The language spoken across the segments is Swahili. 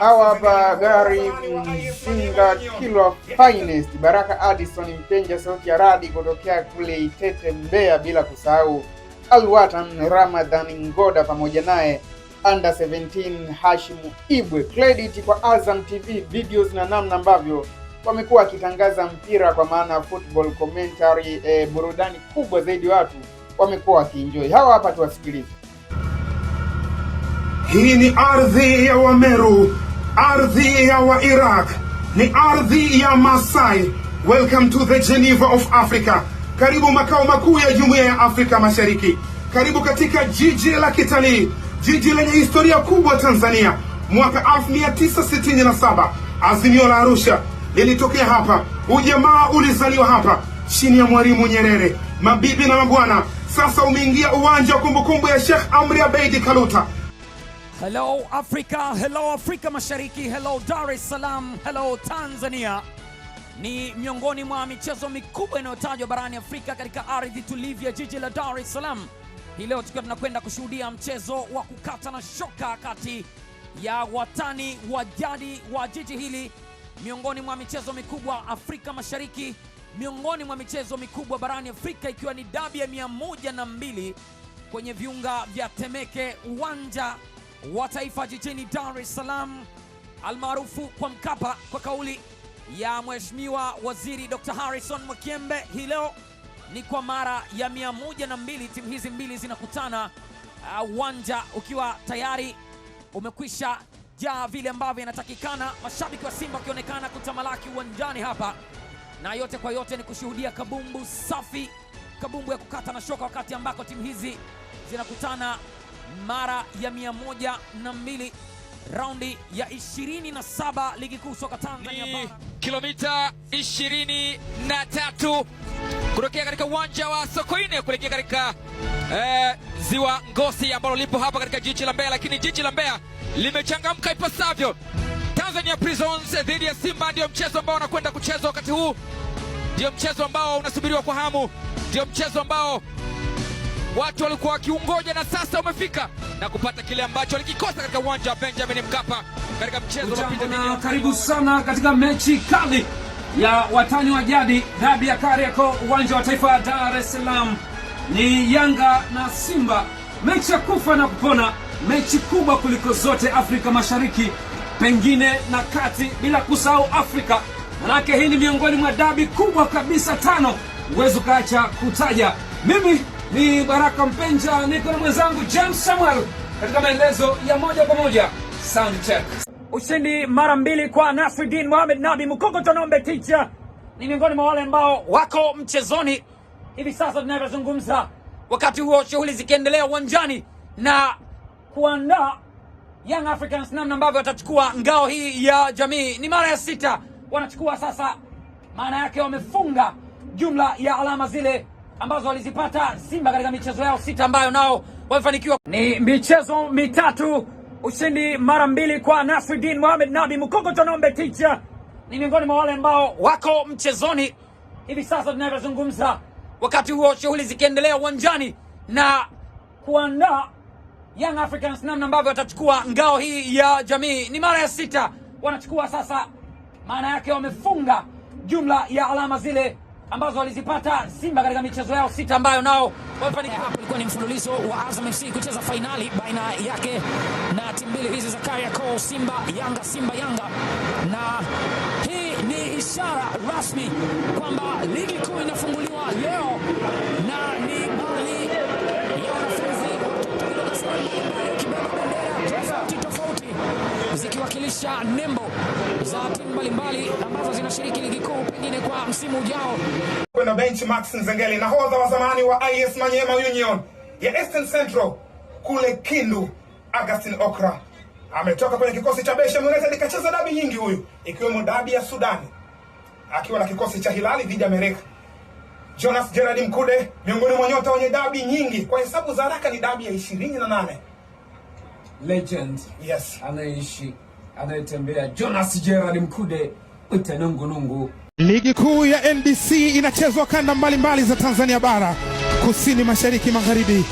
Hawa hapa gari Mzinga Kilwa Finest, Baraka Addison Mpenja sauti ya radi kutokea kule Itete Mbeya, bila kusahau Alwatan Ramadhan Ngoda pamoja naye under 17 Hashimu Ibwe. Credit kwa Azam TV videos na namna ambavyo wamekuwa wakitangaza mpira, kwa maana football commentary, burudani kubwa zaidi watu wamekuwa wakienjoy. Hawa hapa tuwasikilize. Hii ni ardhi ya Wameru, ardhi ya wa Iraq, ni ardhi ya Masai. Welcome to the Geneva of Africa. Karibu makao makuu ya Jumuiya ya Afrika Mashariki. Karibu katika jiji la kitalii, jiji lenye historia kubwa Tanzania. Mwaka 1967 Azimio la Arusha lilitokea hapa. Ujamaa ulizaliwa hapa chini ya Mwalimu Nyerere. Mabibi na mabwana, sasa umeingia uwanja wa kumbukumbu ya Sheikh Amri Abeid Karuta. Hello Africa, hello Afrika Mashariki, hello Dar es Salaam, hello Tanzania. Ni miongoni mwa michezo mikubwa inayotajwa barani Afrika katika ardhi tulivu ya jiji la Dar es Salaam. Hii leo tukiwa tunakwenda kushuhudia mchezo wa kukata na shoka kati ya watani wa jadi wa jiji hili, miongoni mwa michezo mikubwa Afrika Mashariki, miongoni mwa michezo mikubwa barani Afrika, ikiwa ni dabi ya 102 kwenye viunga vya Temeke, uwanja wa Taifa jijini Dar es Salaam, almaarufu kwa Mkapa, kwa kauli ya Mheshimiwa Waziri Dr. Harrison Mwakyembe. Hii leo ni kwa mara ya 102 timu hizi mbili zinakutana, uwanja ukiwa tayari umekwisha jaa vile ambavyo inatakikana, mashabiki wa Simba wakionekana kutamalaki uwanjani hapa, na yote kwa yote ni kushuhudia kabumbu safi, kabumbu ya kukata na shoka, wakati ambako timu hizi zinakutana mara ya 102 raundi ya 27 ligi kuu soka Tanzania. Kilomita 23 kutokea katika uwanja wa Sokoine kuelekea katika ziwa Ngosi ambalo lipo hapa katika jiji la Mbeya, lakini jiji la Mbeya limechangamka ipasavyo. Tanzania Prisons dhidi ya Simba ndio mchezo ambao unakwenda kuchezwa wakati huu, ndio mchezo ambao unasubiriwa kwa hamu, ndio mchezo ambao watu walikuwa wakiungoja, na sasa umefika na kupata kile ambacho walikikosa katika uwanja wa Benjamin Mkapa katika mchezo uliopita. Karibu sana katika mechi kali ya watani wa jadi, dabi ya Kariakoo, uwanja wa Taifa Dar es Salaam. Ni Yanga na Simba, mechi ya kufa na kupona, mechi kubwa kuliko zote Afrika Mashariki, pengine na kati, bila kusahau Afrika. Manake hii ni miongoni mwa dabi kubwa kabisa tano uwezo kaacha kutaja. Mimi ni Baraka Mpenja, niko na mwenzangu James Samuel katika maelezo ya moja kwa moja. Sound check. Ushindi mara mbili kwa Nasruddin Mohamed Nabi Mukoko Tonombe Teacher ni miongoni mwa wale ambao wako mchezoni hivi sasa tunavyozungumza, wakati huo shughuli zikiendelea uwanjani na kuandaa Young Africans namna ambavyo watachukua ngao hii ya jamii. Ni mara ya 6 wanachukua sasa, maana yake wamefunga jumla ya alama zile ambazo walizipata Simba katika michezo yao 6 ambayo nao wamefanikiwa. Ni michezo mitatu, ushindi mara mbili kwa Nasruddin Mohamed Nabi Mukoko Tonombe Teacher ni miongoni mwa wale ambao wako mchezoni hivi sasa tunavyozungumza, wakati huo shughuli zikiendelea uwanjani na kuandaa Young Africans namna ambavyo watachukua ngao hii ya jamii. Ni mara ya 6 wanachukua sasa, maana yake wamefunga jumla ya alama zile ambazo walizipata Simba katika michezo yao 6 ambayo nao wamefanikiwa. Ilikuwa ni mfululizo wa Azam FC kucheza fainali baina yake na timu mbili hizi za Kariakoo, Simba Yanga, Simba Yanga, na hii ni ishara rasmi kwamba ligi kuu inafunguliwa leo, na ni baadhi ya wanafunzi wakibeba bendera tofauti zikiwakilisha nembo za timu mbalimbali ambazo zinashiriki ligi kuu pengine kwa msimu ujao. Kuna bench Max Nzengeli, nahodha wa zamani wa IS Manyema Union ya Eastern Central kule Kindu. Augustine Okra ametoka kwenye kikosi cha Beshem United, kacheza dabi nyingi huyu, ikiwemo dabi ya Sudani akiwa na kikosi cha Hilali dhidi ya Mereka. Jonas Gerard Mkude miongoni mwa nyota wenye dabi nyingi, kwa hesabu za haraka ni dabi ya 28. Legend, yes, anaishi anayetembea Jonas Gerard Mkude utanungu. Ligi kuu ya NBC inachezwa kanda mbalimbali za Tanzania bara, kusini, mashariki, magharibi,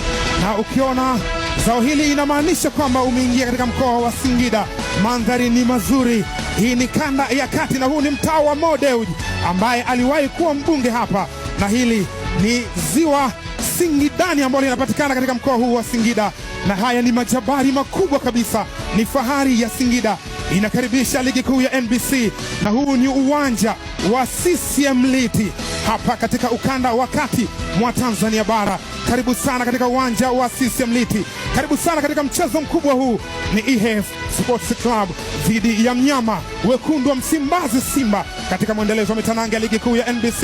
na ukiona zao hili inamaanisha kwamba umeingia katika mkoa wa Singida. mandhari ni mazuri. Hii ni kanda ya kati na huu ni mtaa wa Mo Dewji ambaye aliwahi kuwa mbunge hapa, na hili ni ziwa Singidani ambalo linapatikana katika mkoa huu wa Singida, na haya ni majabari makubwa kabisa. Ni fahari ya Singida, inakaribisha ligi kuu ya NBC, na huu ni uwanja wa CCM Liti hapa katika ukanda wa kati mwa Tanzania bara. Karibu sana katika uwanja wa CCM Liti, karibu sana katika mchezo mkubwa huu. Ni EF Sports Club dhidi ya mnyama wekundu wa Msimbazi Simba katika mwendelezo wa mitanange ya ligi kuu ya NBC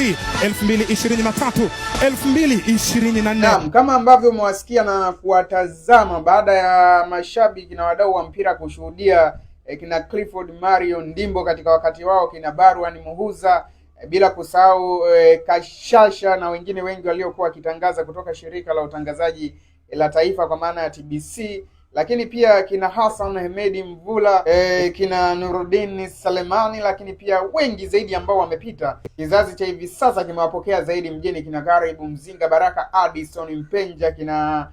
2023-2024. Naam, kama ambavyo umewasikia na kuwatazama baada ya mashabiki na wadau wa mpira kushuhudia kina Clifford Mario Ndimbo katika wakati wao, kina Barwan Muhuza, bila kusahau Kashasha na wengine wengi waliokuwa wakitangaza kutoka shirika la utangazaji la taifa kwa maana ya TBC, lakini pia kina Hassan Hemedi Mvula, kina Nuruddin Salemani, lakini pia wengi zaidi ambao wamepita. Kizazi cha hivi sasa kimewapokea zaidi mjini, kina Garibu Mzinga, Baraka Addison Mpenja, kina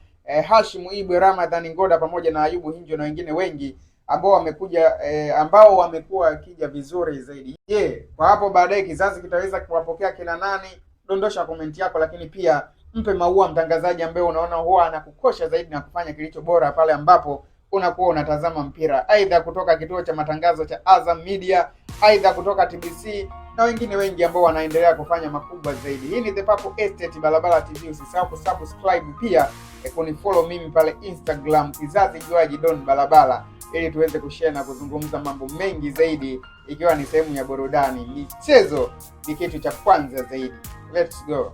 Hashim Ibwe, Ramadhani Ngoda pamoja na Ayubu Hinjo na wengine wengi ambao wamekuja ambao wamekuwa wakija vizuri zaidi. Je, kwa hapo baadaye kizazi kitaweza kuwapokea kina nani? Dondosha komenti yako, lakini pia mpe maua mtangazaji ambaye unaona huwa anakukosha zaidi na kufanya kilicho bora pale ambapo unakuwa unatazama mpira, aidha kutoka kituo cha matangazo cha Azam Media, aidha kutoka TBC na wengine wengi ambao wanaendelea kufanya makubwa zaidi. Hii ni The Purple Estate Balabala TV. Usisahau kusubscribe, pia kunifollow mimi pale Instagram Kizazi Juaji Don Balabala, ili tuweze kushare na kuzungumza mambo mengi zaidi, ikiwa ni sehemu ya burudani. Michezo ni kitu cha kwanza zaidi. Let's go.